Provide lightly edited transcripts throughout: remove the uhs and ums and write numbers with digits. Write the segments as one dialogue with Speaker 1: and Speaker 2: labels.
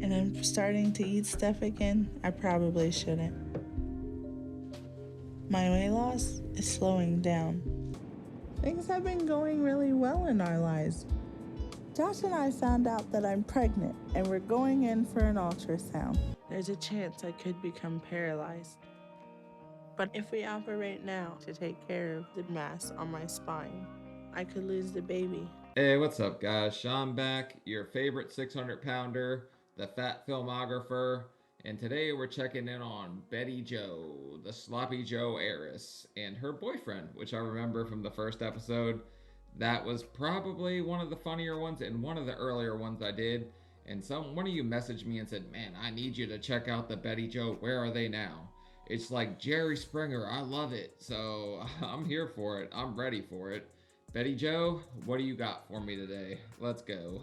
Speaker 1: and I'm starting to eat stuff again I probably shouldn't. My weight loss is slowing down. Things have been going really well in our lives. Josh and I found out that I'm pregnant and we're going in for an ultrasound. There's a chance I could become paralyzed. But if we operate now to take care of the mass on my spine, I could lose the baby.
Speaker 2: Hey, what's up, guys? Sean back, your favorite 600 pounder, the fat filmographer, and today we're checking in on Bettie Jo, the Sloppy Joe heiress, and her boyfriend, which I remember from the first episode. That was probably one of the funnier ones and one of the earlier ones I did. And one of you messaged me and said, "Man, I need you to check out the Bettie Jo. Where are they now?" It's like Jerry Springer. I love it. So I'm here for it. I'm ready for it. Bettie Jo, what do you got for me today? Let's go.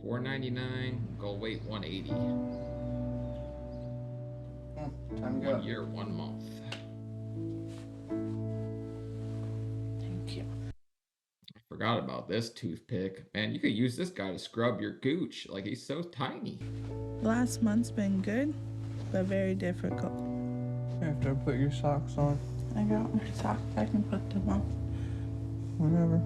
Speaker 2: $4.99, goal weight 180.
Speaker 3: Time to go.
Speaker 2: 1 year, 1 month.
Speaker 1: Thank you.
Speaker 2: Forgot about this toothpick. Man, you could use this guy to scrub your gooch. Like, he's so tiny.
Speaker 1: Last month's been good, but very difficult.
Speaker 3: You have to put your socks on.
Speaker 1: I got my socks. I can put them on.
Speaker 3: Whenever.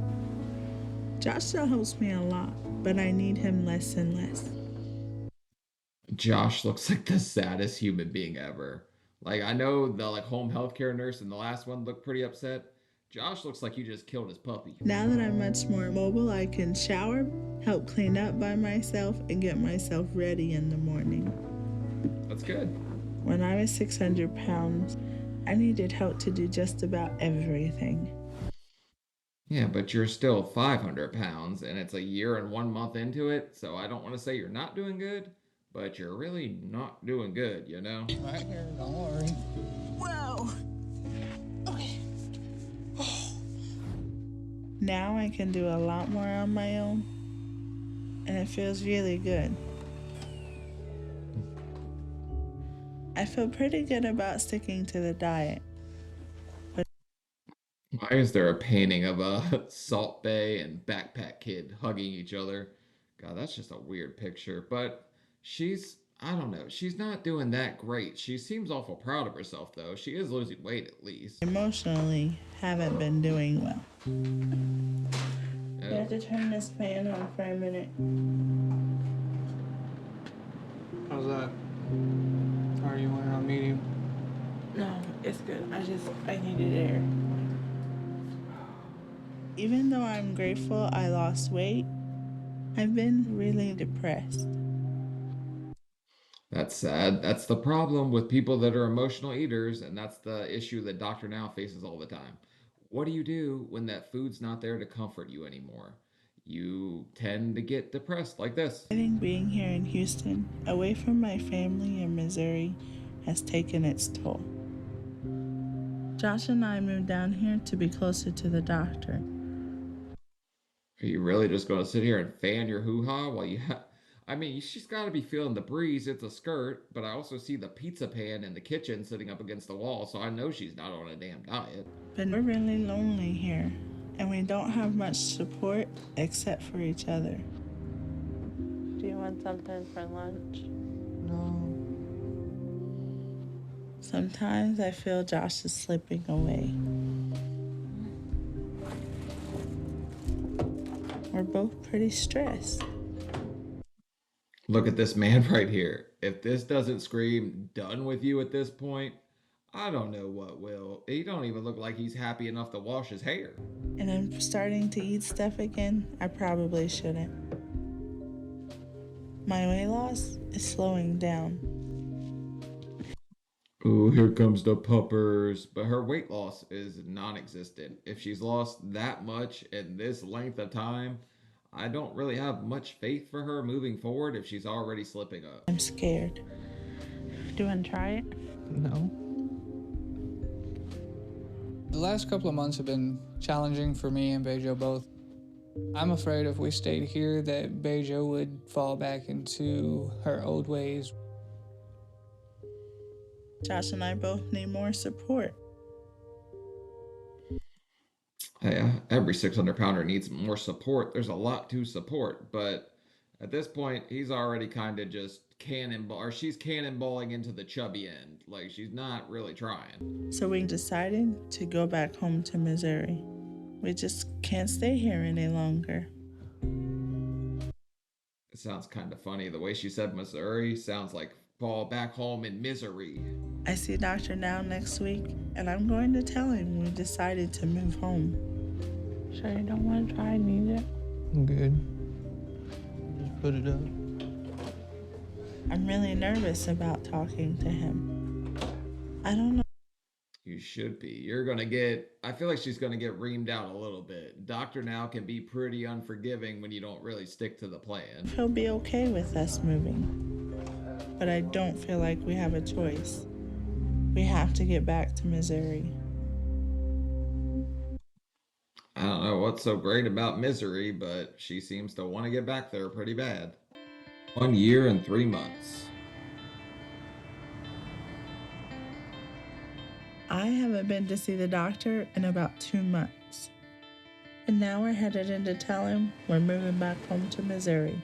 Speaker 1: Josh still helps me a lot, but I need him less and less.
Speaker 2: Josh looks like the saddest human being ever. Like, I know the home healthcare nurse in the last one looked pretty upset. Josh looks like you just killed his puppy.
Speaker 1: Now that I'm much more mobile, I can shower, help clean up by myself, and get myself ready in the morning.
Speaker 2: That's good.
Speaker 1: When I was 600 pounds, I needed help to do just about everything.
Speaker 2: Yeah, but you're still 500 pounds and it's a year and 1 month into it, so I don't want to say you're not doing good, but you're really not doing good, you know?
Speaker 3: Right here, don't worry.
Speaker 1: Whoa! Okay. Now I can do a lot more on my own, and it feels really good. I feel pretty good about sticking to the diet.
Speaker 2: Why is there a painting of a Salt Bay and Backpack Kid hugging each other? God, that's just a weird picture. But I don't know, she's not doing that great. She seems awful proud of herself, though. She is losing weight at least.
Speaker 1: Emotionally, haven't been doing well.
Speaker 2: Yeah.
Speaker 1: You have to turn this fan on for a minute.
Speaker 3: How's that? Are you wearing on medium?
Speaker 1: No, it's good. I needed air. Even though I'm grateful I lost weight, I've been really depressed.
Speaker 2: That's sad. That's the problem with people that are emotional eaters, and that's the issue that Dr. Now faces all the time. What do you do when that food's not there to comfort you anymore? You tend to get depressed like this.
Speaker 1: I think being here in Houston, away from my family in Missouri, has taken its toll. Josh and I moved down here to be closer to the doctor.
Speaker 2: Are you really just going to sit here and fan your hoo-ha while I mean, she's got to be feeling the breeze. It's a skirt, but I also see the pizza pan in the kitchen sitting up against the wall, so I know she's not on a damn diet.
Speaker 1: But we're really lonely here, and we don't have much support except for each other. Do you want something for lunch?
Speaker 3: No.
Speaker 1: Sometimes I feel Josh is slipping away. We're both pretty stressed.
Speaker 2: Look at this man right here. If this doesn't scream done with you at this point, I don't know what will. He don't even look like he's happy enough to wash his hair.
Speaker 1: And I'm starting to eat stuff again I probably shouldn't. My weight loss is slowing down.
Speaker 2: Ooh, here comes the puppers. But her weight loss is non-existent. If she's lost that much in this length of time, I don't really have much faith for her moving forward if she's already slipping up.
Speaker 1: I'm scared. Do you want to try it?
Speaker 3: No. The last couple of months have been challenging for me and Bettie Jo both. I'm afraid if we stayed here that Bettie Jo would fall back into her old ways.
Speaker 1: Josh and I both need more support.
Speaker 2: Hey, every 600 pounder needs more support. There's a lot to support, but At this point, he's already kind of just cannonball, or she's cannonballing into the chubby end. Like, she's not really trying.
Speaker 1: So we decided to go back home to Missouri. We just can't stay here any longer.
Speaker 2: It sounds kind of funny. The way she said Missouri sounds like fall back home in misery.
Speaker 1: I see Dr. Now next week, and I'm going to tell him we decided to move home. Sure you don't want to try neither?
Speaker 3: I'm good. Just put it up.
Speaker 1: I'm really nervous about talking to him. I don't know.
Speaker 2: You should be. I feel like she's gonna get reamed out a little bit. Dr. Now can be pretty unforgiving when you don't really stick to the plan.
Speaker 1: If he'll be okay with us moving. But I don't feel like we have a choice. We have to get back to Missouri.
Speaker 2: I don't know what's so great about misery, but she seems to want to get back there pretty bad. 1 year and 3 months.
Speaker 1: I haven't been to see the doctor in about 2 months. And now we're headed in to tell him we're moving back home to Missouri.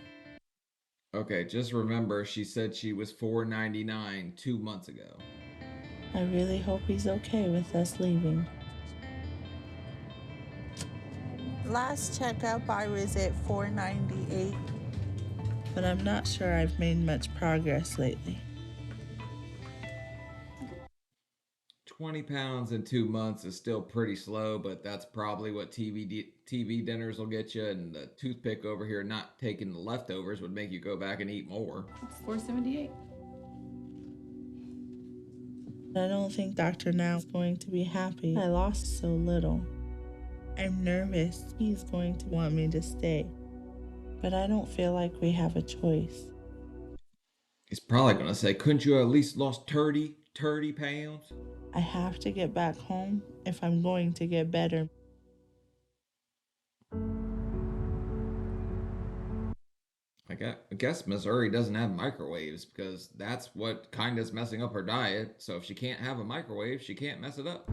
Speaker 2: Okay, just remember she said she was $4.99 2 months ago.
Speaker 1: I really hope he's okay with us leaving. Last checkup I was at 498, but I'm not sure I've made much progress lately.
Speaker 2: 20 pounds in 2 months is still pretty slow, but that's probably what TV dinners will get you, and the toothpick over here not taking the leftovers would make you go back and eat more.
Speaker 4: It's 478.
Speaker 1: I don't think Dr. Now is going to be happy. I lost so little. I'm nervous he's going to want me to stay, but I don't feel like we have a choice.
Speaker 2: He's probably going to say, couldn't you at least lost 30 pounds?
Speaker 1: I have to get back home if I'm going to get better.
Speaker 2: I guess Missouri doesn't have microwaves because that's what kind of is messing up her diet. So if she can't have a microwave, she can't mess it up.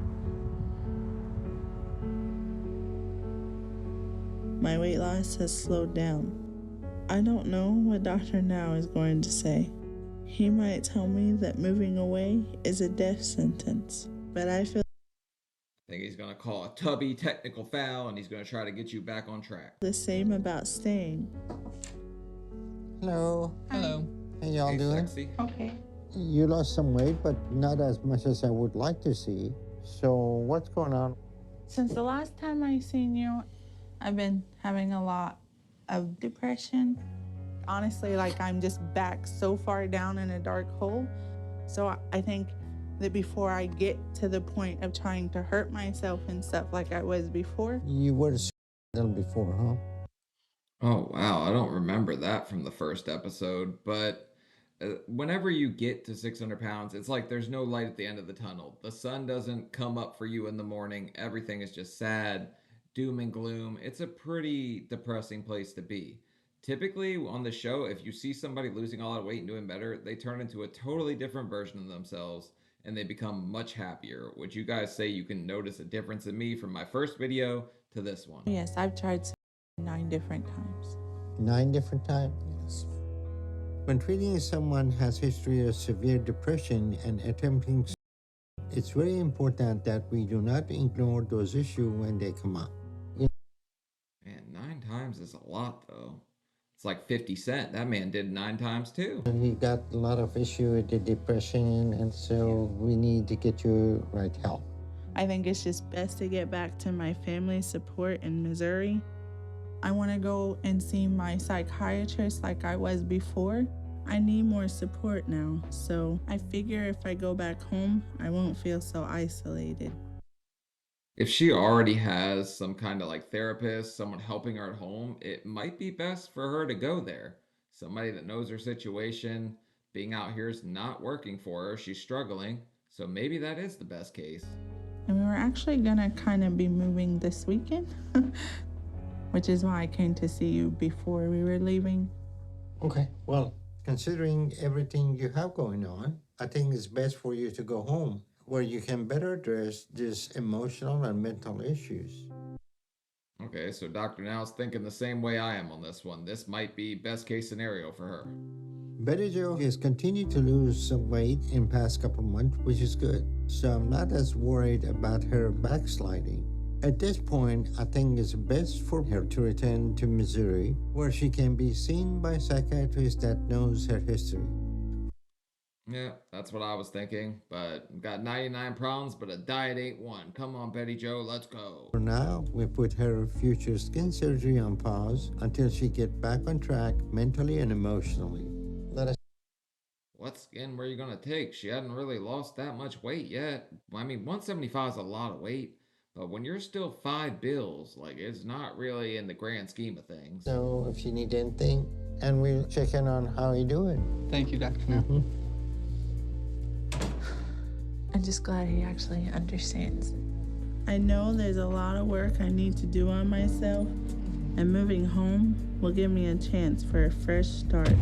Speaker 1: My weight loss has slowed down. I don't know what Dr. Now is going to say. He might tell me that moving away is a death sentence, but I feel
Speaker 2: I think he's going to call a tubby technical foul and he's going to try to get you back on track.
Speaker 1: the same about staying.
Speaker 5: Hello.
Speaker 3: Hello.
Speaker 5: How y'all
Speaker 2: Hey,
Speaker 5: doing?
Speaker 2: sexy.
Speaker 4: Okay.
Speaker 5: You lost some weight, but not as much as I would like to see. So what's going on?
Speaker 1: Since the last time I seen you, I've been having a lot of depression. Honestly, like I'm just back so far down in a dark hole. So I think that before I get to the point of trying to hurt myself and stuff like I was before,
Speaker 5: You were suicidal before, huh?
Speaker 2: Oh, wow. I don't remember that from the first episode, but whenever you get to 600 pounds, it's like there's no light at the end of the tunnel. The sun doesn't come up for you in the morning. Everything is just sad, doom and gloom. It's a pretty depressing place to be. Typically, on the show, if you see somebody losing a lot of weight and doing better, they turn into a totally different version of themselves and they become much happier. Would you guys say you can notice a difference in me from my first video to this one?
Speaker 1: yes, I've tried 9 different times.
Speaker 5: 9 different times? Yes. When treating someone has history of severe depression and attempting suicide, it's very important that we do not ignore those issues when they come up.
Speaker 2: Man, 9 times is a lot, though. It's like 50 Cent. That man did 9 times, too.
Speaker 5: He got a lot of issue with the depression, and so we need to get you right help.
Speaker 1: I think it's just best to get back to my family support in Missouri. I want to go and see my psychiatrist like I was before. I need more support now, so I figure if I go back home, I won't feel so isolated.
Speaker 2: If she already has some kind of like therapist, someone helping her at home, it might be best for her to go there. Somebody that knows her situation. Being out here is not working for her. She's struggling. So maybe that is the best case.
Speaker 1: And we were actually gonna kind of be moving this weekend, which is why I came to see you before we were leaving.
Speaker 5: Okay, well, considering everything you have going on, I think it's best for you to go home where you can better address these emotional and mental issues.
Speaker 2: Okay, so Dr. Now's thinking the same way I am on this one. This might be best case scenario for her.
Speaker 5: Betty Jo has continued to lose some weight in past couple months, which is good. So I'm not as worried about her backsliding. At this point, I think it's best for her to return to Missouri, where she can be seen by a psychiatrist that knows her history.
Speaker 2: Yeah, that's what I was thinking. But got 99 problems, but a diet ain't one. Come on, Betty Jo, let's go.
Speaker 5: For now, we put her future skin surgery on pause until she gets back on track mentally and emotionally. Let us.
Speaker 2: What skin were you gonna take? She hadn't really lost that much weight yet. I mean, 175 is a lot of weight, but when you're still 5 bills, like it's not really in the grand scheme of things.
Speaker 5: Know if you need anything, and we'll check in on how you're doing.
Speaker 3: Thank you, Dr. No.
Speaker 1: I'm just glad he actually understands. I know there's a lot of work I need to do on myself, and moving home will give me a chance for a fresh start.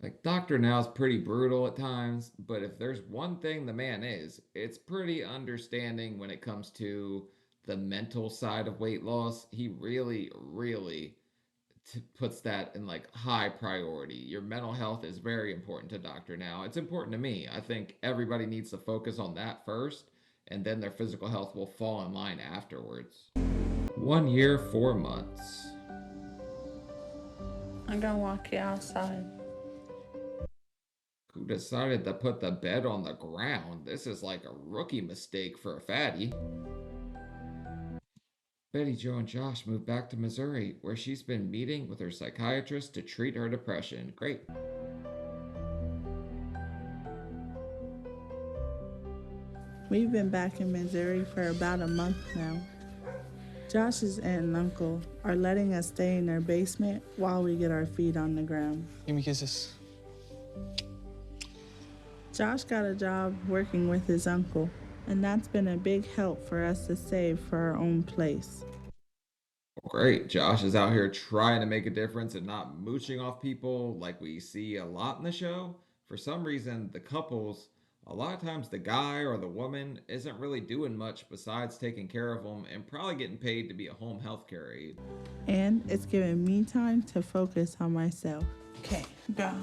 Speaker 2: Like, Dr. Now's pretty brutal at times, but if there's one thing the man is, it's pretty understanding when it comes to the mental side of weight loss. He really, really puts that in like high priority. Your mental health is very important to Dr. Now. It's important to me. I think everybody needs to focus on that first, and then their physical health will fall in line afterwards. 1 year, 4 months.
Speaker 1: I'm gonna walk you outside.
Speaker 2: Who decided to put the bed on the ground? This is like a rookie mistake for a fatty. Betty Jo and Josh moved back to Missouri, where she's been meeting with her psychiatrist to treat her depression. Great.
Speaker 1: We've been back in Missouri for about a month now. Josh's aunt and uncle are letting us stay in their basement while we get our feet on the ground.
Speaker 3: Give me kisses.
Speaker 1: Josh got a job working with his uncle, and that's been a big help for us to save for our own place.
Speaker 2: Great. Josh is out here trying to make a difference and not mooching off people like we see a lot in the show. For some reason, the couples, a lot of times the guy or the woman isn't really doing much besides taking care of them and probably getting paid to be a home health care aide.
Speaker 1: And it's given me time to focus on myself. Okay, got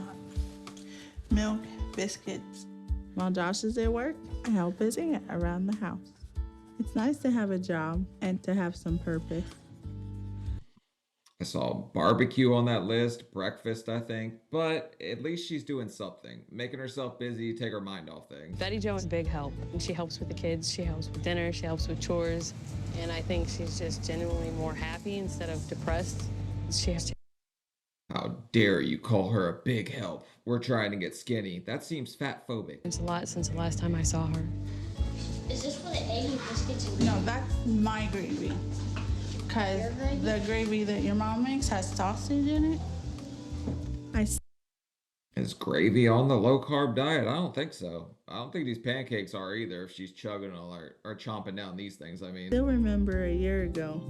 Speaker 1: milk, biscuits. While Josh is at work, I help his aunt around the house. It's nice to have a job and to have some purpose.
Speaker 2: I saw barbecue on that list, breakfast, I think, but at least she's doing something, making herself busy, take her mind off things.
Speaker 4: Betty Jo is a big help. She helps with the kids, she helps with dinner, she helps with chores, and I think she's just genuinely more happy instead of depressed. She has to.
Speaker 2: How dare you call her a big help? We're trying to get skinny. That seems fat phobic.
Speaker 4: It's a lot since the last time I saw her.
Speaker 6: Is this for the egg and biscuits and
Speaker 1: No, that's my gravy. Because the gravy that your mom makes has sausage in it.
Speaker 2: Is gravy on the low carb diet? I don't think so. I don't think these pancakes are either if she's chugging or chomping down these things. I mean,
Speaker 1: Still remember a year ago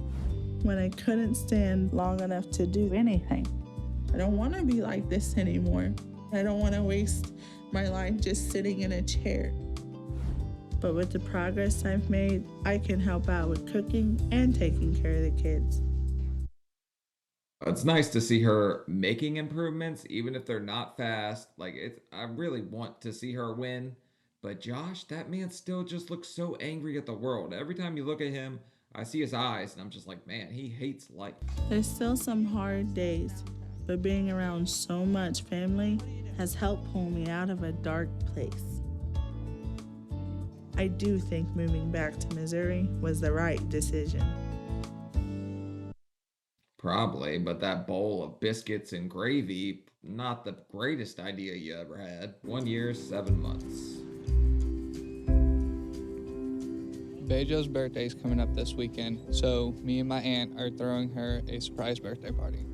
Speaker 1: when I couldn't stand long enough to do anything. I don't want to be like this anymore. I don't want to waste my life just sitting in a chair. But with the progress I've made, I can help out with cooking and taking care of the kids.
Speaker 2: it's nice to see her making improvements, even if they're not fast. Like, I really want to see her win. But Josh, that man still just looks so angry at the world. Every time you look at him, I see his eyes, and I'm just like, man, he hates life.
Speaker 1: There's still some hard days, but being around so much family has helped pull me out of a dark place. I do think moving back to Missouri was the right decision.
Speaker 2: Probably, but that bowl of biscuits and gravy, not the greatest idea you ever had. 1 year, 7 months.
Speaker 3: Betty Jo's birthday is coming up this weekend, so me and my aunt are throwing her a surprise birthday party.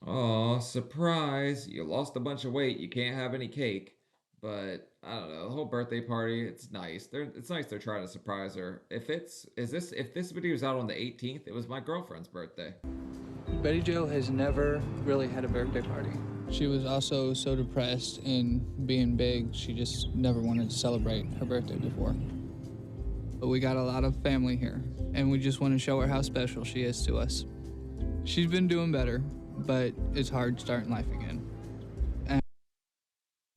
Speaker 2: Oh, surprise. You lost a bunch of weight. You can't have any cake. But I don't know, the whole birthday party, it's nice. It's nice they're trying to surprise her. If this video is out on the 18th, it was my girlfriend's birthday.
Speaker 3: Betty Jo has never really had a birthday party. She was also so depressed in being big, she just never wanted to celebrate her birthday before. But we got a lot of family here, and we just want to show her how special she is to us. She's been doing better, but it's hard starting life again.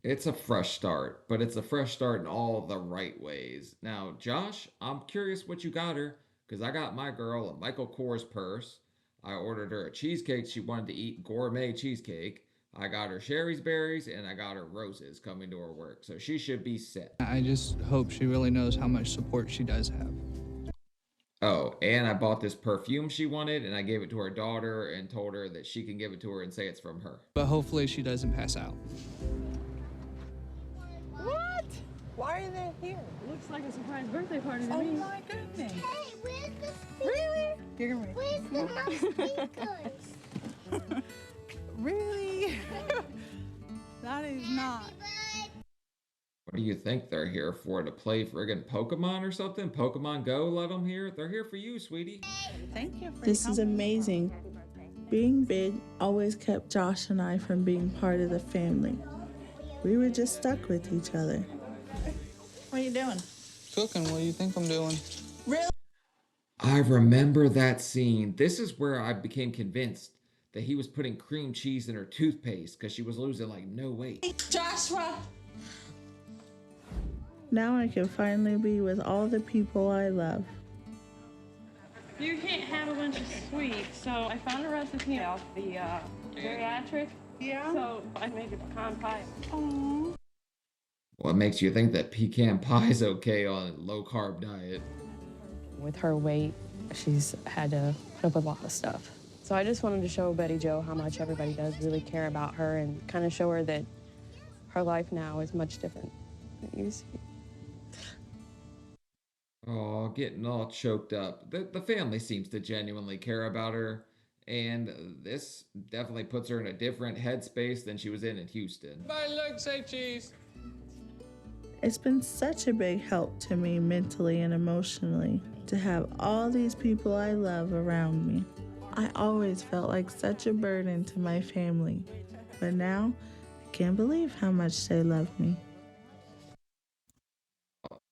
Speaker 2: It's a fresh start, but it's a fresh start in all the right ways. Now, Josh, I'm curious what you got her, because I got my girl a Michael Kors purse. I ordered her a cheesecake she wanted to eat, gourmet cheesecake. I got her Sherry's berries, and I got her roses coming to her work, so she should be set.
Speaker 3: I just hope she really knows how much support she does have.
Speaker 2: Oh, and I bought this perfume she wanted, and I gave it to her daughter and told her that she can give it to her and say it's from her.
Speaker 3: But hopefully she doesn't pass out.
Speaker 1: What? Why are they here?
Speaker 4: Looks like a surprise birthday party to
Speaker 1: Oh
Speaker 4: me.
Speaker 1: my goodness.
Speaker 6: Hey, where's the speakers?
Speaker 1: Really? You're gonna
Speaker 6: Where's the speakers?
Speaker 1: Really? That is not.
Speaker 2: What do you think they're here for? To play friggin' Pokemon or something? Pokemon Go let them here? They're here for you, sweetie.
Speaker 1: Thank you for
Speaker 7: This is
Speaker 1: coming.
Speaker 7: amazing. Being big always kept Josh and I from being part of the family. We were just stuck with each other.
Speaker 1: What are you doing?
Speaker 3: Cooking, what do you think I'm doing?
Speaker 1: Really?
Speaker 2: I remember that scene. This is where I became convinced that he was putting cream cheese in her toothpaste because she was losing like no weight.
Speaker 1: Joshua!
Speaker 7: Now I can finally be with all the people I love.
Speaker 4: You can't have a bunch of sweets, so I found a recipe off the geriatric.
Speaker 1: Yeah?
Speaker 4: So I made a pecan pie.
Speaker 1: Aww.
Speaker 2: What makes you think that pecan pie is okay on a low carb diet?
Speaker 4: With her weight, she's had to put up with a lot of stuff. So I just wanted to show Bettie Jo how much everybody does really care about her and kind of show her that her life now is much different than it used to be.
Speaker 2: Oh, getting all choked up. The family seems to genuinely care about her, and this definitely puts her in a different headspace than she was in Houston.
Speaker 3: My legs say cheese.
Speaker 7: It's been such a big help to me mentally and emotionally to have all these people I love around me. I always felt like such a burden to my family, but now I can't believe how much they love me.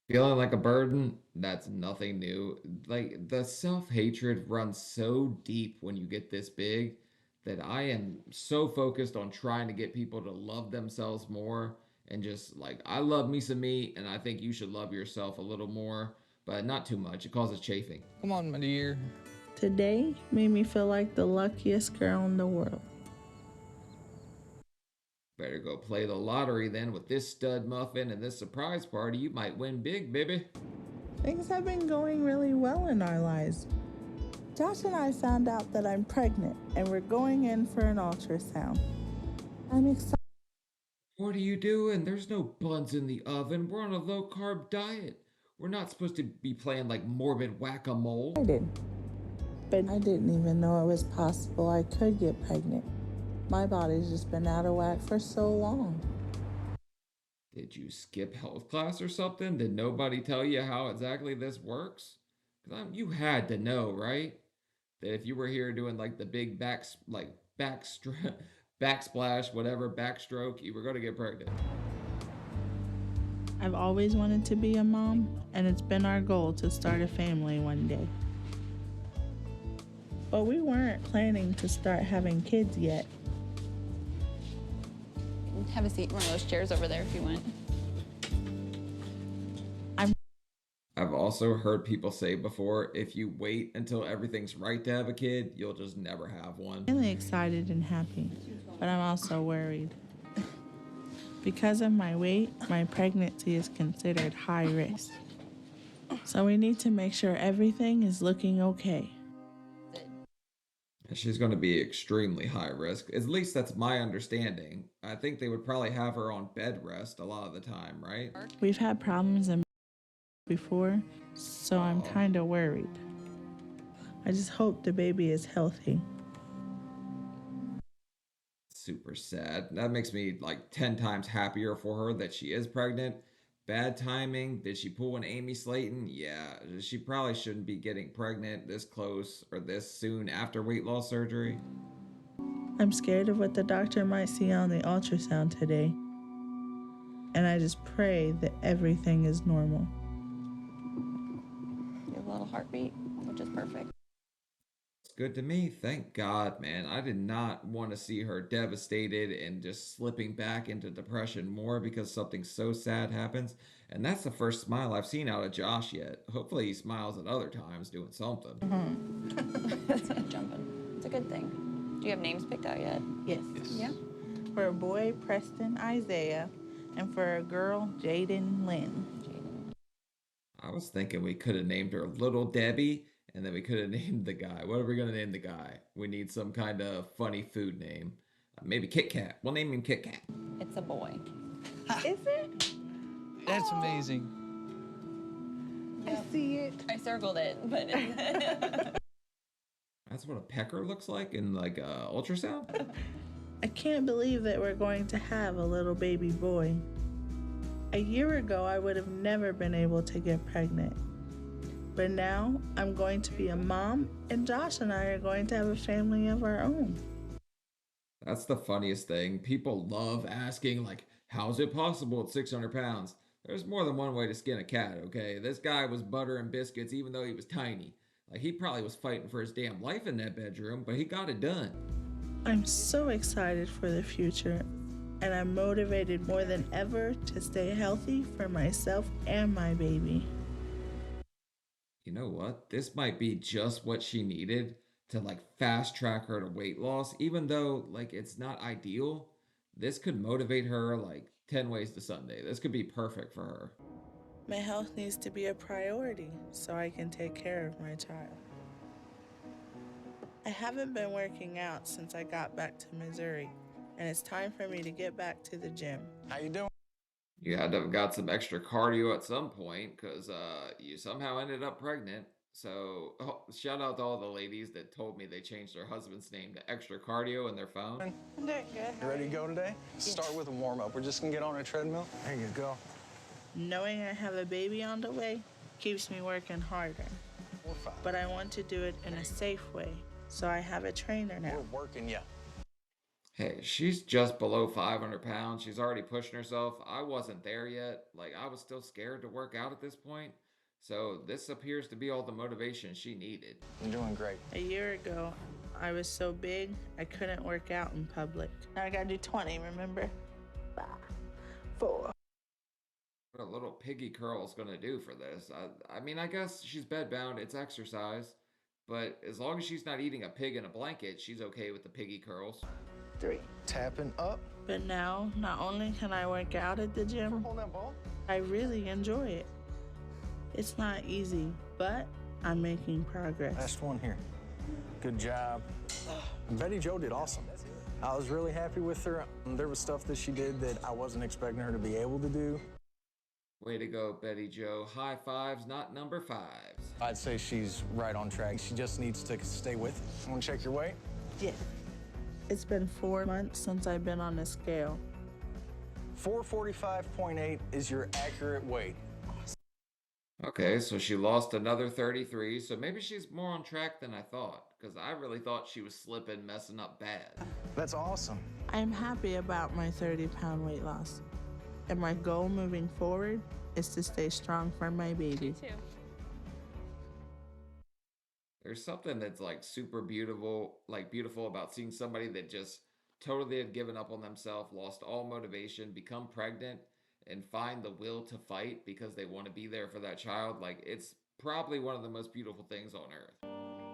Speaker 2: Feeling like a burden, that's nothing new. Like, the self-hatred runs so deep when you get this big that I am so focused on trying to get people to love themselves more and just like, I love me some me, and I think you should love yourself a little more, but not too much. It causes chafing.
Speaker 3: Come on, my dear.
Speaker 7: Today made me feel like the luckiest girl in the world.
Speaker 2: Better go play the lottery then with this stud muffin and this surprise party. You might win big, baby.
Speaker 1: Things have been going really well in our lives. Josh and I found out that I'm pregnant and we're going in for an ultrasound. I'm excited.
Speaker 2: What are you doing? There's no buns in the oven. We're on a low carb diet. We're not supposed to be playing like morbid whack-a-mole.
Speaker 1: But I didn't even know it was possible I could get pregnant. My body's just been out of whack for so long.
Speaker 2: Did you skip health class or something? Did nobody tell you how exactly this works? Because you had to know, right? That if you were here doing like the big backsplash, whatever, backstroke, you were going to get pregnant.
Speaker 1: I've always wanted to be a mom, and it's been our goal to start a family one day. But we weren't planning to start having kids yet.
Speaker 8: Have a seat in one of those chairs over there if you want.
Speaker 2: I've also heard people say before, if you wait until everything's right to have a kid, you'll just never have one.
Speaker 1: I'm really excited and happy, but I'm also worried. Because of my weight, my pregnancy is considered high risk. So we need to make sure everything is looking okay.
Speaker 2: She's going to be extremely high risk. At least that's my understanding. I think they would probably have her on bed rest a lot of the time, right?
Speaker 1: We've had problems before, so I'm kind of worried. I just hope the baby is healthy.
Speaker 2: Super sad. That makes me like 10 times happier for her that she is pregnant. Bad timing. Did she pull an Amy Slayton? Yeah, she probably shouldn't be getting pregnant this close or this soon after weight loss surgery.
Speaker 1: I'm scared of what the doctor might see on the ultrasound today. And I just pray that everything is normal.
Speaker 8: heartbeat, which is perfect.
Speaker 2: It's good to me. Thank God, man. I did not want to see her devastated and just slipping back into depression more because something so sad happens. And that's the first smile I've seen out of Josh yet. Hopefully he smiles at other times doing something.
Speaker 8: That's not jumping. It's a good thing. Do you have names picked out yet?
Speaker 1: Yes.
Speaker 8: Yeah.
Speaker 1: For a boy, Preston Isaiah, and for a girl, Jaden Lynn.
Speaker 8: Jaden.
Speaker 2: I was thinking we could have named her Little Debbie, and then we could have named the guy. What are we going to name the guy? We need some kind of funny food name. Maybe Kit Kat. We'll name him Kit Kat.
Speaker 8: It's a boy.
Speaker 1: Is it?
Speaker 3: That's amazing.
Speaker 1: I see it.
Speaker 8: I circled it, but
Speaker 2: That's what a pecker looks like in like ultrasound.
Speaker 1: I can't believe that we're going to have a little baby boy. A year ago, I would have never been able to get pregnant. But now, I'm going to be a mom, and Josh and I are going to have a family of our own.
Speaker 2: That's the funniest thing. People love asking, like, how's it possible at 600 pounds? There's more than one way to skin a cat, okay? This guy was butter and biscuits even though he was tiny. Like, he probably was fighting for his damn life in that bedroom, but he got it done.
Speaker 1: I'm so excited for the future, and I'm motivated more than ever to stay healthy for myself and my baby.
Speaker 2: You know what? This might be just what she needed to like fast track her to weight loss, even though like it's not ideal. This could motivate her like 10 ways to Sunday. This could be perfect for her.
Speaker 1: My health needs to be a priority so I can take care of my child. I haven't been working out since I got back to Missouri, and it's time for me to get back to the gym.
Speaker 9: How you doing?
Speaker 2: You had to have got some extra cardio at some point because you somehow ended up pregnant. So shout out to all the ladies that told me they changed their husband's name to extra cardio in their phone.
Speaker 1: I'm doing good.
Speaker 9: You ready to go today? Start with a warm-up. We're just gonna get on a treadmill. There you go.
Speaker 1: Knowing I have a baby on the way keeps me working harder,
Speaker 9: 4, 5.
Speaker 1: but I want to do it in a safe way, so I have a trainer now.
Speaker 9: We're working ya.
Speaker 2: Hey, she's just below 500 pounds. She's already pushing herself. I wasn't there yet. Like, I was still scared to work out at this point. So this appears to be all the motivation she needed.
Speaker 9: You're doing great.
Speaker 1: A year ago, I was so big, I couldn't work out in public. Now I gotta do 20, remember? 5, 4.
Speaker 2: What a little piggy curl's gonna do for this. I mean, I guess she's bedbound. It's exercise. But as long as she's not eating a pig in a blanket, she's okay with the piggy curls.
Speaker 1: 3.
Speaker 9: Tapping up.
Speaker 1: But now, not only can I work out at the gym,
Speaker 9: Hold that ball.
Speaker 1: I really enjoy it. It's not easy, but I'm making progress.
Speaker 9: Last one here. Good job. Betty Jo did awesome. I was really happy with her. There was stuff that she did that I wasn't expecting her to be able to do.
Speaker 2: Way to go, Betty Jo. High fives, not number fives.
Speaker 9: I'd say she's right on track. She just needs to stay with it. Want to check your weight?
Speaker 1: Yes. It's been 4 months since I've been on a scale.
Speaker 9: 445.8 is your accurate weight.
Speaker 2: Okay, so she lost another 33, so maybe she's more on track than I thought, because I really thought she was slipping, messing up bad.
Speaker 9: That's awesome.
Speaker 1: I'm happy about my 30-pound weight loss, and my goal moving forward is to stay strong for my baby.
Speaker 8: too.
Speaker 2: There's something that's like super beautiful about seeing somebody that just totally had given up on themselves, lost all motivation, become pregnant, and find the will to fight because they want to be there for that child. Like, it's probably one of the most beautiful things on earth.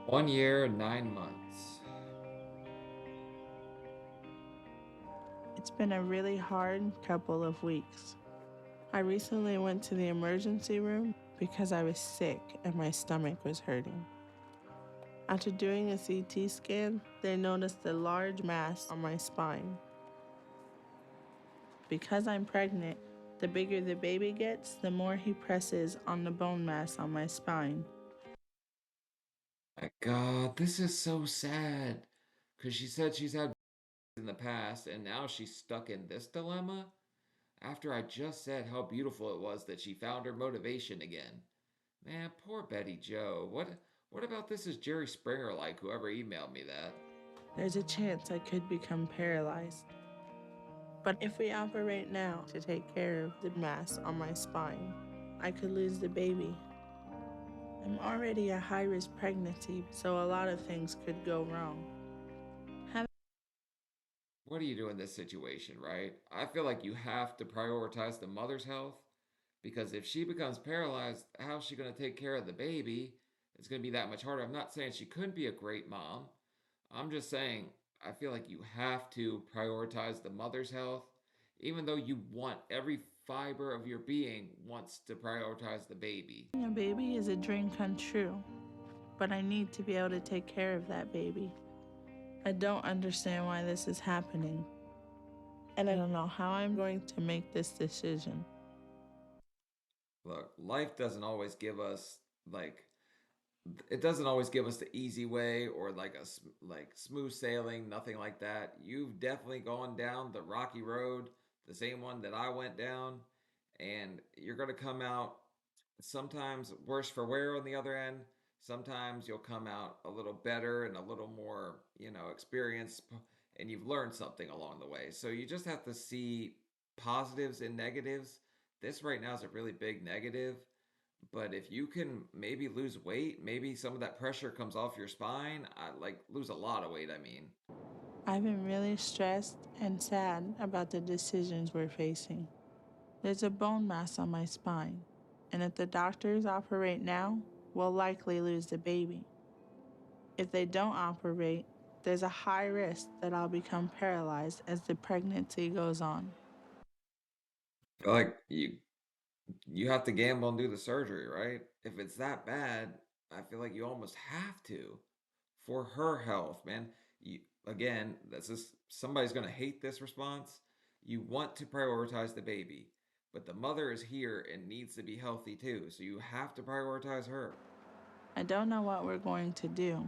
Speaker 2: 1 year and 9 months.
Speaker 1: It's been a really hard couple of weeks. I recently went to the emergency room because I was sick and my stomach was hurting. After doing a CT scan, they noticed a large mass on my spine. Because I'm pregnant, the bigger the baby gets, the more he presses on the bone mass on my spine.
Speaker 2: My God, this is so sad. Because she said she's had in the past, and now she's stuck in this dilemma? After I just said how beautiful it was that she found her motivation again. Man, poor Betty Jo. What about this is Jerry Springer like, whoever emailed me that?
Speaker 1: There's a chance I could become paralyzed. But if we operate now to take care of the mass on my spine, I could lose the baby.
Speaker 7: I'm already a high-risk pregnancy, so a lot of things could go wrong.
Speaker 2: What do you do in this situation, right? I feel like you have to prioritize the mother's health because if she becomes paralyzed, how's she going to take care of the baby? It's going to be that much harder. I'm not saying she couldn't be a great mom. I'm just saying I feel like you have to prioritize the mother's health, even though you want every fiber of your being wants to prioritize the baby.
Speaker 7: Having a baby is a dream come true, but I need to be able to take care of that baby. I don't understand why this is happening, and I don't know how I'm going to make this decision.
Speaker 2: Look, life doesn't always give us like it doesn't always give us the easy way or like like smooth sailing, nothing like that. You've definitely gone down the rocky road, the same one that I went down, and you're going to come out sometimes worse for wear on the other end. Sometimes you'll come out a little better and a little more, experienced, and you've learned something along the way. So you just have to see positives and negatives. This right now is a really big negative, but if you can maybe lose weight, maybe some of that pressure comes off your spine, like lose a lot of weight, I mean.
Speaker 7: I've been really stressed and sad about the decisions we're facing. There's a bone mass on my spine, and if the doctors operate now, we'll likely lose the baby. If they don't operate, there's a high risk that I'll become paralyzed as the pregnancy goes on.
Speaker 2: I feel like you have to gamble and do the surgery, right? If it's that bad, I feel like you almost have to for her health, man. You again, that's just somebody's going to hate this response. You want to prioritize the baby, but the mother is here and needs to be healthy too, so you have to prioritize her.
Speaker 7: I don't know what we're going to do,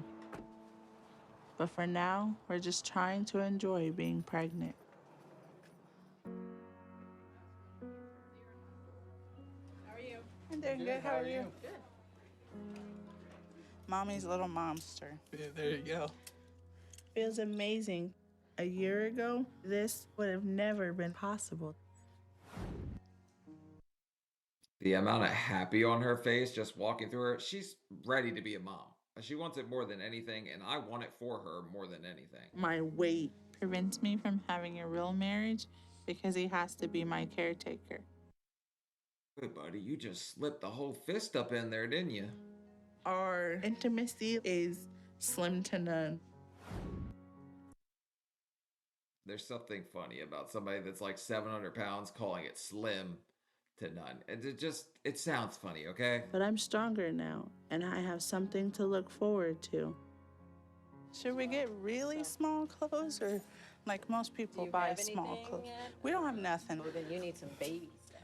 Speaker 7: but for now, we're just trying to enjoy being pregnant.
Speaker 1: I'm doing good. How are you? Good. Mommy's little monster.
Speaker 3: Yeah, there you go.
Speaker 7: Feels amazing. A year ago, this would have never been possible.
Speaker 2: The amount of happy on her face just walking through her, she's ready to be a mom. She wants it more than anything, and I want it for her more than anything.
Speaker 7: My weight prevents me from having a real marriage because he has to be my caretaker.
Speaker 2: Good buddy, you just slipped the whole fist up in there, didn't you?
Speaker 7: Our intimacy is slim to none.
Speaker 2: There's something funny about somebody that's like 700 pounds calling it slim to none. It sounds funny, okay?
Speaker 7: But I'm stronger now, and I have something to look forward to. Should we get really small clothes, or like most people buy small clothes?
Speaker 8: Yet?
Speaker 7: We don't have nothing.
Speaker 8: Well, then you need some baby stuff.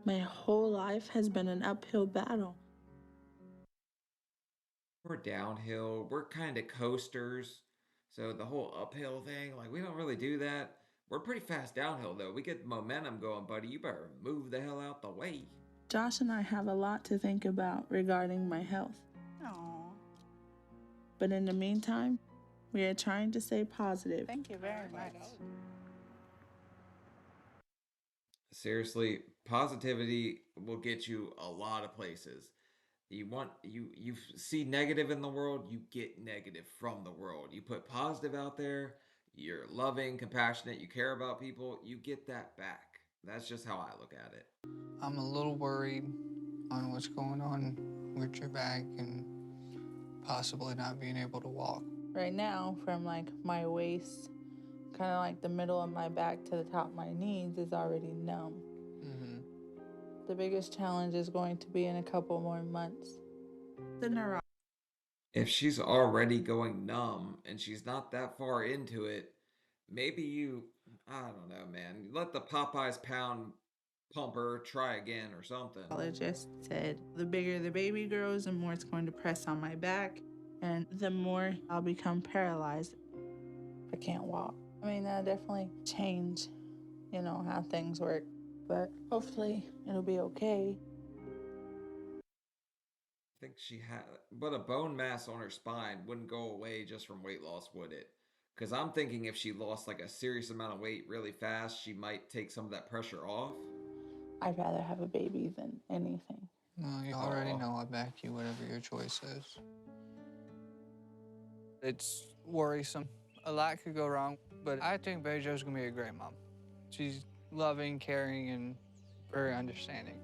Speaker 7: My whole life has been an uphill battle.
Speaker 2: We're downhill. We're kind of coasters. So the whole uphill thing, like we don't really do that. We're pretty fast downhill though. We get momentum going, buddy. You better move the hell out the way.
Speaker 7: Josh and I have a lot to think about regarding my health.
Speaker 1: Aww.
Speaker 7: But in the meantime, we are trying to stay positive.
Speaker 1: Thank you very much.
Speaker 2: Seriously, positivity will get you a lot of places. You see negative in the world, you get negative from the world. You put positive out there, you're loving, compassionate, you care about people, you get that back. That's just how I look at it.
Speaker 3: I'm a little worried on what's going on with your back and possibly not being able to walk.
Speaker 7: Right now, from like my waist, kind of like the middle of my back to the top of my knees is already numb. The biggest challenge is going to be in a couple more months.
Speaker 2: If she's already going numb and she's not that far into it, maybe I don't know, man. Let the Popeyes pound pumper try again or something.
Speaker 7: The neurologist said the bigger the baby grows, the more it's going to press on my back, and the more I'll become paralyzed. I can't walk. I mean, that'll definitely change, how things work. But hopefully it'll be okay.
Speaker 2: I think but a bone mass on her spine wouldn't go away just from weight loss, would it? Because I'm thinking if she lost like a serious amount of weight really fast, she might take some of that pressure off.
Speaker 7: I'd rather have a baby than anything.
Speaker 3: No, you already know I back you, whatever your choice is. It's worrisome. A lot could go wrong, but I think Bettie Jo's gonna be a great mom. She's loving, caring, and very understanding.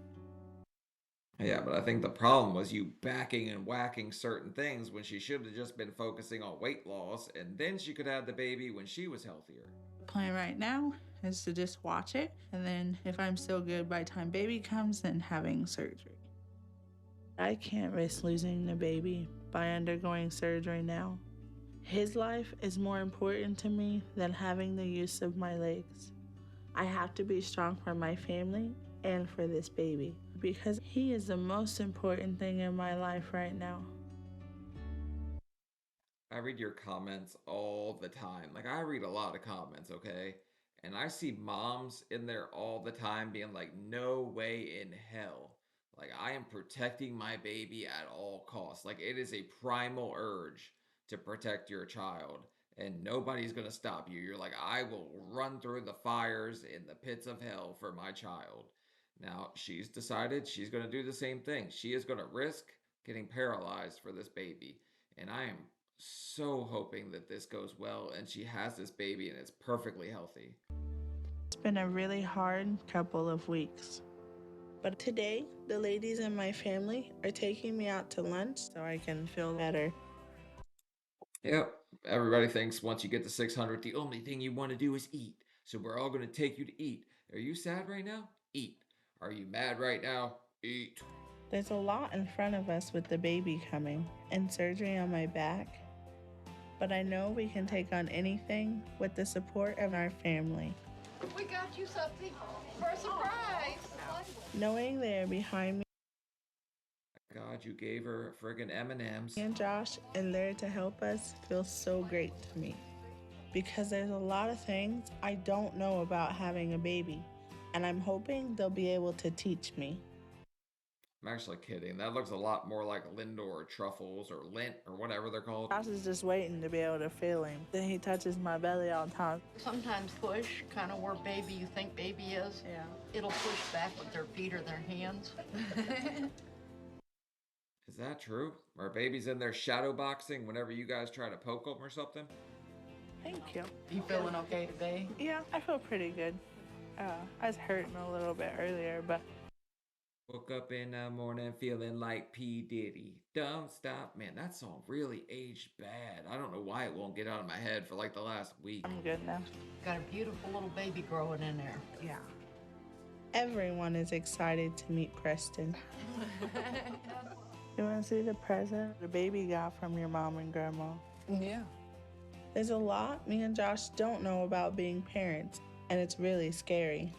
Speaker 2: Yeah, but I think the problem was you backing and whacking certain things when she should have just been focusing on weight loss, and then she could have the baby when she was healthier.
Speaker 1: The plan right now is to just watch it, and then if I'm still good by the time baby comes, then having surgery. I can't risk losing the baby by undergoing surgery now. His life is more important to me than having the use of my legs. I have to be strong for my family and for this baby because he is the most important thing in my life right now.
Speaker 2: I read your comments all the time. Like, I read a lot of comments, okay? And I see moms in there all the time being like, no way in hell. Like, I am protecting my baby at all costs. Like, it is a primal urge to protect your child, and nobody's going to stop you. You're like, I will run through the fires in the pits of hell for my child. Now, she's decided she's going to do the same thing. She is going to risk getting paralyzed for this baby. And I am so hoping that this goes well and she has this baby and it's perfectly healthy.
Speaker 1: It's been a really hard couple of weeks. But today, the ladies in my family are taking me out to lunch so I can feel better.
Speaker 2: Yep, everybody thinks once you get to 600, the only thing you want to do is eat. So we're all going to take you to eat. Are you sad right now? Eat. Are you mad right now? Eat.
Speaker 1: There's a lot in front of us with the baby coming and surgery on my back. But I know we can take on anything with the support of our family.
Speaker 10: We got you something for a surprise.
Speaker 1: Knowing they're behind me
Speaker 2: God, you gave her friggin' M&Ms.
Speaker 1: and Josh and there to help us feels so great to me. Because there's a lot of things I don't know about having a baby, and I'm hoping they'll be able to teach me.
Speaker 2: I'm actually kidding. That looks a lot more like Lindor truffles or lint or whatever they're called.
Speaker 1: Josh is just waiting to be able to feel him. Then he touches my belly all the time.
Speaker 10: Sometimes push, kind of where baby you think baby is.
Speaker 1: Yeah.
Speaker 10: It'll push back with their feet or their hands.
Speaker 2: Is that true? Are babies in there shadow boxing whenever you guys try to poke them or something?
Speaker 1: Thank you.
Speaker 10: You feeling okay today?
Speaker 1: Yeah, I feel pretty good. I was hurting a little bit earlier, but
Speaker 2: Woke up in the morning feeling like P. Diddy. Don't stop. Man, that song really aged bad. I don't know why it won't get out of my head for like the last week.
Speaker 1: I'm good now.
Speaker 10: Got a beautiful little baby growing in there.
Speaker 1: Yeah. Everyone is excited to meet Preston. You want to see the present the baby got from your mom and grandma?
Speaker 3: Yeah.
Speaker 1: There's a lot me and Josh don't know about being parents, and it's really scary.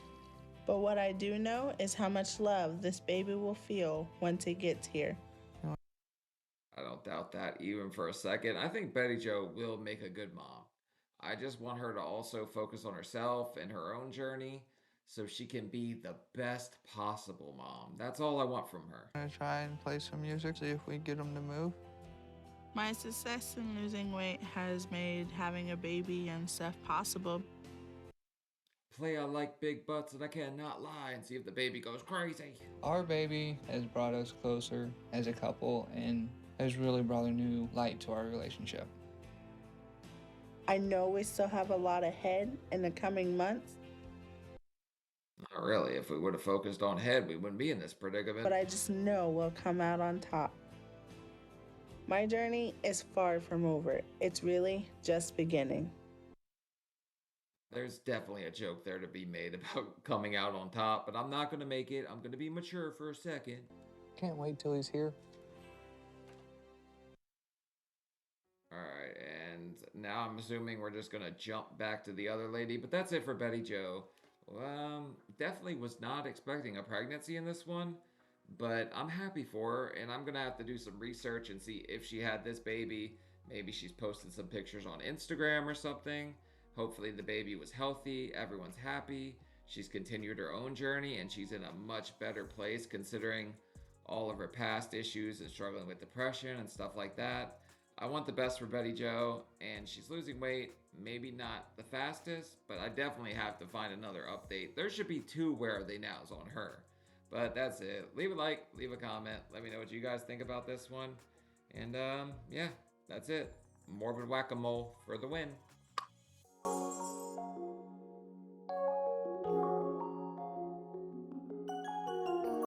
Speaker 1: But what I do know is how much love this baby will feel once it gets here.
Speaker 2: I don't doubt that even for a second. I think Bettie Jo will make a good mom. I just want her to also focus on herself and her own journey so she can be the best possible mom. That's all I want from her.
Speaker 3: I'm gonna try and play some music, see if we get them to move.
Speaker 1: My success in losing weight has made having a baby and stuff possible.
Speaker 2: Play I like big butts and I cannot lie and see if the baby goes crazy.
Speaker 3: Our baby has brought us closer as a couple and has really brought a new light to our relationship.
Speaker 1: I know we still have a lot ahead in the coming months,
Speaker 2: Not really. If we would have focused on head, we wouldn't be in this predicament.
Speaker 1: but I just know we'll come out on top. My journey is far from over. It's really just beginning.
Speaker 2: There's definitely a joke there to be made about coming out on top, but I'm not going to make it. I'm going to be mature for a second.
Speaker 3: Can't wait till he's here.
Speaker 2: All right, and now I'm assuming we're just going to jump back to the other lady, but that's it for Bettie Jo. Definitely was not expecting a pregnancy in this one, but I'm happy for her, and I'm going to have to do some research and see if she had this baby. Maybe she's posted some pictures on Instagram or something. Hopefully the baby was healthy, everyone's happy, she's continued her own journey, and she's in a much better place considering all of her past issues and struggling with depression and stuff like that. I want the best for Bettie Jo, and she's losing weight, maybe not the fastest, but I definitely have to find another update. There should be 2 Where Are They Nows on her. But that's it. Leave a like, leave a comment. Let me know what you guys think about this one. And yeah, that's it. Morbid whack-a-mole for the win.